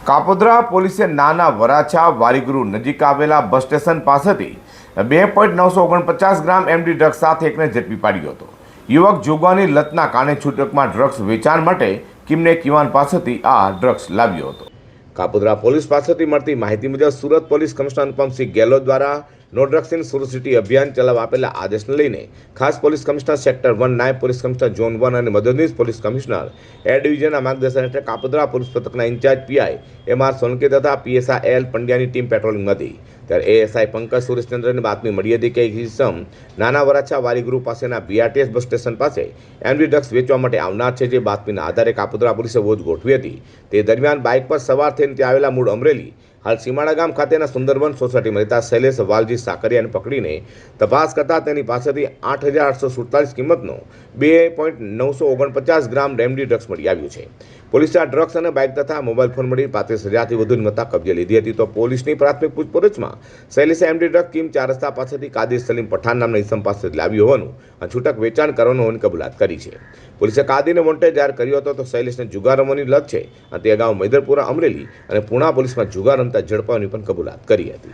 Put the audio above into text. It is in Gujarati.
કાપોદ્રા પોલીસે નાના વરાછા વારીગુરુ નજીક આવેલા બસ સ્ટેશન પાસેથી 2.949 ગ્રામ એમડી ડ્રગ્સ સાથે એકને ઝડપી પાડ્યો હતો। યુવક જોગવાની લતના કારણે છૂટકમાં ડ્રગ્સ વેચાણ માટે કિમનેક યુવાન પાસેથી આ ડ્રગ્સ લાવ્યો હતો। કાપોદ્રા પોલીસ પાસેથી મળતી માહિતી મુજબ સુરત પોલીસ કમિશનર અનુપમસિંહ ગેહલોત દ્વારા no drugs in Surat city અભિયાન ચલાવવા આપેલા આદેશને લઈને ખાસ પોલીસ કમિશનર સેક્ટર 1 નાયબ પોલીસ કમિશનર ઝોન 1 અને મદદનીશ પોલીસ કમિશનર એ ડિવિઝનના માર્ગદર્શન હેઠળ કાપોદ્રા પોલીસ પથકના ઇન્ચાર્જ પીઆઈ એમઆર સોલંકી તથા પીએસઆઈ એલ પંડ્યાની ટીમ પેટ્રોલિંગમાં હતી। ત્યારે એએસઆઈ પંકજ સુરેશચંદ્રને બાતમી મળી હતી કે એક ઇસમ નાના વરાછા વારીગુરુ પાસેના બીઆરટીએસ બસ સ્ટેશન પાસે એમડી ડ્રગ્સ વેચવા માટે આવનાર છે। જે બાતમીના આધારે કાપોદ્રા પોલીસે વોચ ગોઠવી હતી। તે દરમિયાન બાઇક પર સવાર થઈને ત્યાં આવેલા મૂળ અમરેલી હાલ સીમાડા ગામ ખાતેના સુંદરવન સોસાયટીમાં રહેતા શૈલેષ વાલજી સાકરિયાને પકડીને તપાસ કરતા તેની પાસેથી 8,847 કિંમતનો 2.949 ગ્રામ એમડી ડ્રગ્સ મળી આવ્યું છે। પોલીસે આ ડ્રગ્સ અને બાઇક તથા મોબાઈલ ફોન મળી 35,000થી વધુની મત્તા કબજે લીધી હતી। તો પોલીસની પ્રાથમિક પૂછપરછમાં શૈલેષે એમડી ડ્રગ કિમ 4 રસ્તા પાસેથી કાદિર સલીમ પઠાણ નામના ઇસમ પાસેથી લાવ્યું હોવાનું અને છૂટક વેચાણ કરવાનું હોવાની કબૂલાત કરી છે। પોલીસે કાદિરને વોન્ટેડ જાહેર કર્યો હતો। તો શૈલેષને જુગાર રમવાની લત છે અને તે અગાઉ મૈદરપુરા અમરેલી અને પુણા પોલીસમાં જુગાર રમતા ઝડપાવાની પણ કબૂલાત કરી હતી।